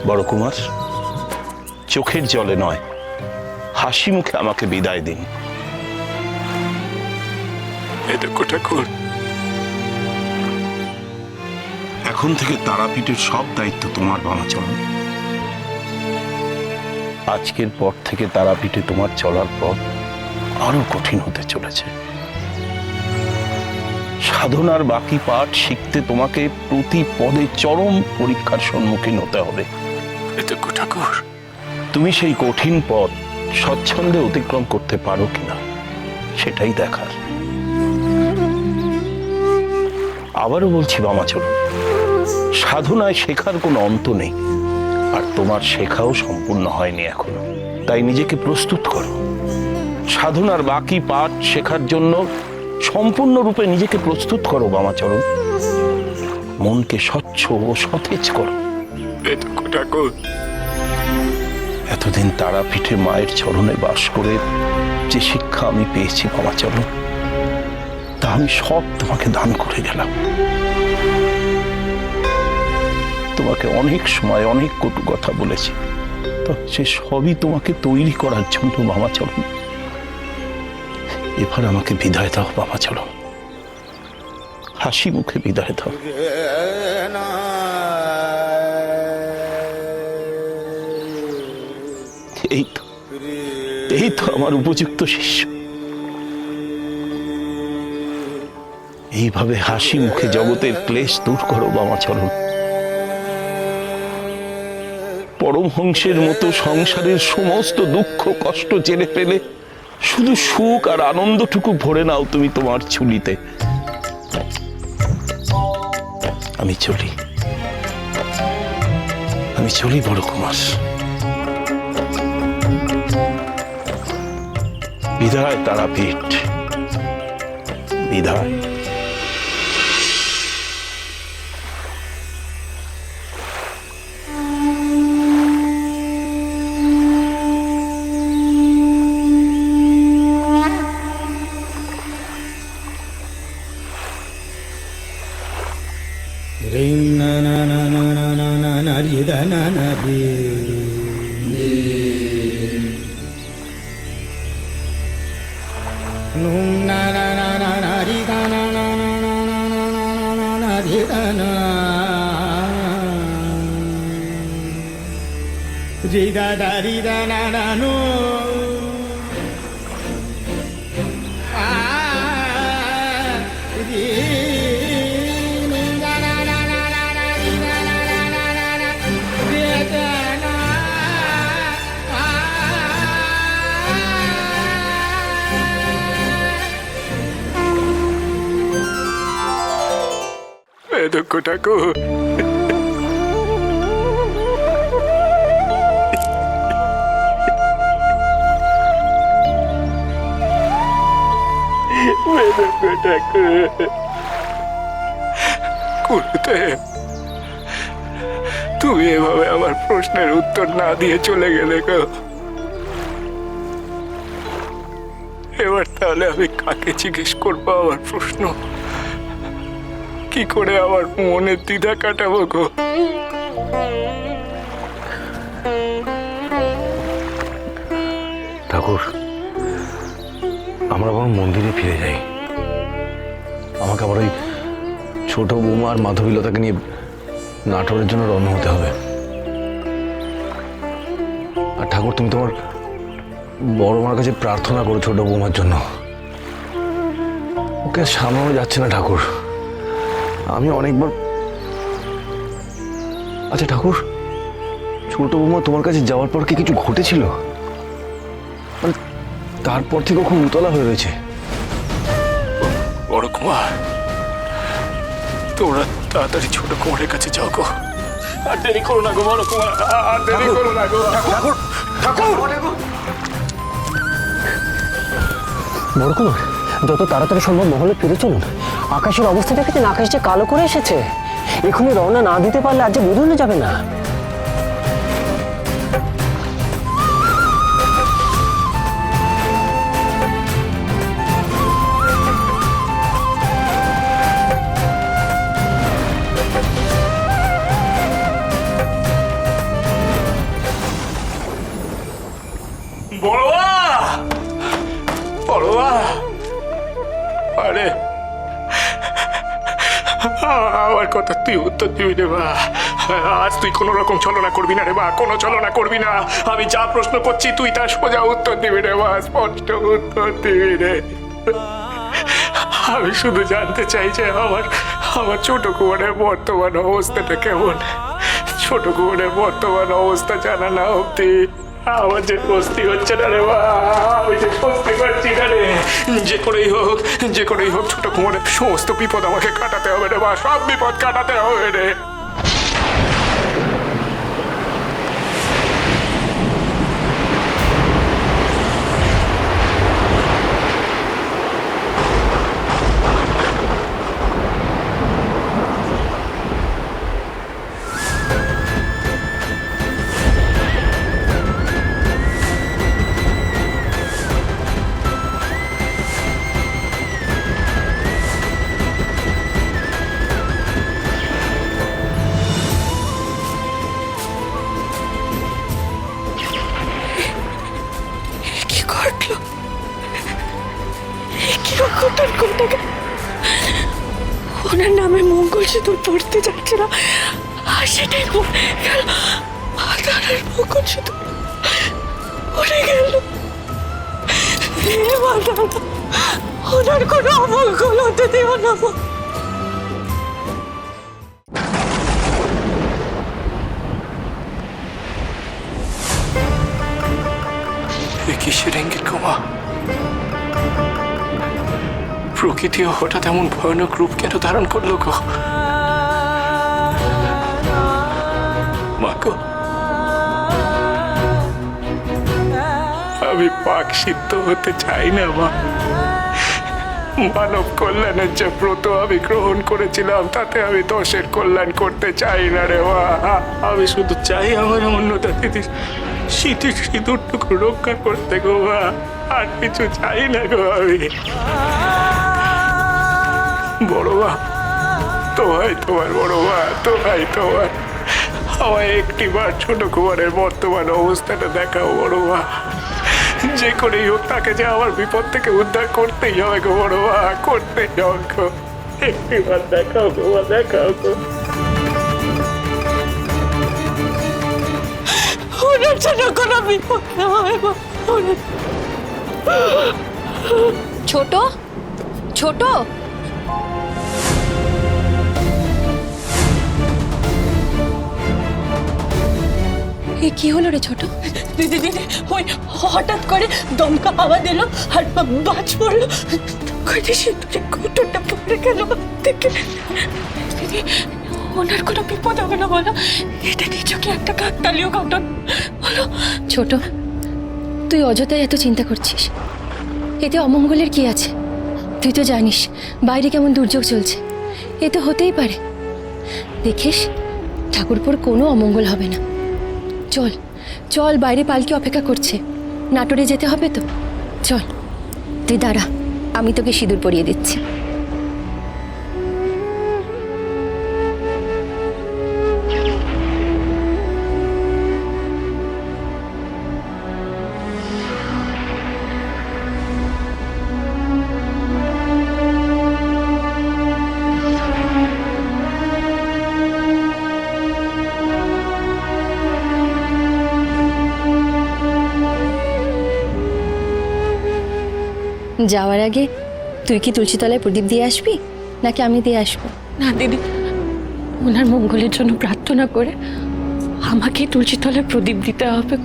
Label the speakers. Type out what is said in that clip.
Speaker 1: বড় কুমার, চোখের জলে নয়, হাসি মুখে আমাকে বিদায় দিন।
Speaker 2: ঠাকুর,
Speaker 1: এখন থেকে তারাপীঠের সব দায়িত্ব তোমার, বামাচরণ। আজকের পর থেকে তারাপীঠে তোমার চলার পথ আরো কঠিন হতে চলেছে। সাধনার বাকি পাঠ শিখতে তোমাকে প্রতি পদে চরম পরীক্ষার সম্মুখীন হতে হবে।
Speaker 2: ঠাকুর,
Speaker 1: তুমি সেই কঠিন পথ স্বচ্ছন্দে অতিক্রম করতে পারো কিনা সেটাই দেখার। আবারও বলছি বামাচরণ, সাধনায় শেখার কোনো অন্ত নেই, আর তোমার শেখাও সম্পূর্ণ হয়নি এখনো। তাই নিজেকে প্রস্তুত করো, সাধনার বাকি পাঠ শেখার জন্য সম্পূর্ণরূপে নিজেকে প্রস্তুত করো বামাচরণ। মনকে স্বচ্ছ ও সতেজ করো।
Speaker 2: ঠাকুর,
Speaker 1: এতদিন তারাপীঠে মায়ের চরণে বাস করে যে শিক্ষা আমি পেয়েছি বামাচরণ, তা আমি সব তোমাকে দান করে গেলাম। তোমাকে অনেক সময় অনেক কটু কথা বলেছি, তো সে সবই তোমাকে তৈরি করার জন্য বামাচরণ। এবার আমাকে বিদায় দাও বামাচরণ, হাসি মুখে বিদায় দাও। এই তো আমার উপযুক্ত শিষ্য। এইভাবে হাসি মুখে জগতের ক্লেশ দূর করো বামাচরণ। পরমহংসের মতো সংসারের সমস্ত দুঃখ কষ্ট জেনে ফেলে শুধু সুখ আর আনন্দটুকু ভরে নাও তুমি তোমার ঝুলিতে। আমি চলি বড় কুমার। বিদায় তারাপীঠ, বিদায়।
Speaker 2: দুঃখ ঠাকুর, তুমি এভাবে আমার প্রশ্নের উত্তর না দিয়ে চলে গেলে গো। এবার তাহলে আমি কাকে জিজ্ঞেস করবো আমার প্রশ্ন? কি করে আমার মনের দ্বিধা কাটাবো গো?
Speaker 3: ঠাকুর, আমরা বরং মন্দিরে ফিরে যাই। আমাকে আবার ওই ছোট বৌমা আর মাধবীলতাকে নিয়ে নাটোরের জন্য রওনা হতে হবে। আর ঠাকুর, তুমি তোমার বড় মার কাছে প্রার্থনা করো ছোট বৌমার জন্য। ওকে সামলানো যাচ্ছে না ঠাকুর। আমি অনেকবার। আচ্ছা ঠাকুর, ছোট বৌমা তোমার কাছে যাওয়ার পর কি কিছু ঘটেছিল? মানে তারপর থেকে খুব উতলা হয়ে রয়েছে।
Speaker 2: বড় কুমার, তোমরা তাড়াতাড়ি ছোট কুমারের কাছে যাও গো। আর দেরি করো না গো বড় কুমার, আর দেরি করো না গো। ঠাকুর, ঠাকুর,
Speaker 4: বড় কুমার, যত তাড়াতাড়ি সম্ভব মহলে ফিরে চলুন। আকাশের অবস্থা দেখেছেন, আকাশ যে কালো করে এসেছে। এখনই রওনা না দিতে পারলে আজ যে বোধনে যাবে না।
Speaker 2: আমার কথা তুই উত্তর দিবি রে মা। আজ তুই কোনো রকম ছলনা করবি না রে মা, কোনো ছলনা করবি না। আমি যা প্রশ্ন করছি তুই তার সোজা উত্তর দিবি রে মা, স্পষ্ট উত্তর দিবি রে। আমি শুধু জানতে চাই যে আমার ছোট কুমারের বর্তমান অবস্থাটা কেমন। ছোট কুমারের বর্তমান অবস্থা জানা না অব্দি আমার যে স্বস্তি হচ্ছে না রে মা, আমি যে স্বস্তি পাচ্ছি না রে। যে করেই হোক ছোট কুমারের সমস্ত বিপদ আমাকে কাটাতে হবে রে মা, সব বিপদ কাটাতে হবে রে।
Speaker 5: কি ঘটলো? কিরকম ঘটনা? ওনার নামে মঙ্গলসূত্র পড়তে যাচ্ছিলাম আর সেটাই পড়ে গেল। মাতারের মঙ্গলসূত্র পড়ে গেল। ওনার কোনো অমঙ্গল হতে দেও না।
Speaker 2: কিসের ইঙ্গিত গো মা? প্রকৃতিও হঠাৎ এমন ভয়ানক রূপ কেন ধারণ করলো গো? মা গো, আমি পাক সিদ্ধ হতে চাই না মা। মানব কল্যাণের যে ব্রত আমি গ্রহণ করেছিলাম তাতে আমি দশের কল্যাণ করতে চাই না রে মা। আমি শুধু চাই আমার অন্নদা দিদির শীতের সিঁদুরটুকু রক্ষা করতে গো মা, আর কিছু চাই না গো আমি। বড় মা, তোমার বড় মা, তোমার আমায় একটিবার ছোট কুমারের বর্তমান অবস্থাটা দেখাও বড় মা। যে করেই হোক তাকে যে আমার বিপদ থেকে উদ্ধার করতেই হবে গো বড় মা, করতেই হবে গো। একটিবার দেখাও গো মা, দেখাও গো।
Speaker 5: ওনার জন্য কোনো বিপদ না হয়।
Speaker 6: ছোট ছোট এ কি হলো রে ছোট?
Speaker 5: দিদি দিদি ওই হঠাৎ করে দমকা হাওয়া দিল আর বাজ পড়লো, সিঁদুরের কৌটোটা পড়ে গেল থেকে। দিদি ওনার কোনো বিপদ হবে না বলো? এটা নিচকে একটা কাকতালীয় ঘটনা বলো।
Speaker 6: ছোট, তুই অযথাই এত চিন্তা করছিস। এতে অমঙ্গলের কি আছে? তুই তো জানিস বাইরে কেমন দুর্যোগ চলছে। এ তো হতেই পারে। দেখিস ঠাকুরপুর কোনো অমঙ্গল হবে না। চল চল, বাইরে পালকি অপেক্ষা করছে, নাটোরে যেতে হবে তো। চল তুই দাঁড়া, আমি তোকে সিঁদুর পরিয়ে দিচ্ছি। যাওয়ার আগে তুই কি তুলসীতলায় প্রদীপ দিয়ে আসবি নাকি আমি দিয়ে আসবো?
Speaker 5: না দিদি, ওনার মঙ্গলের জন্য প্রার্থনা করে আমাকে তুলসীতলায় প্রদীপ দিতে হবে।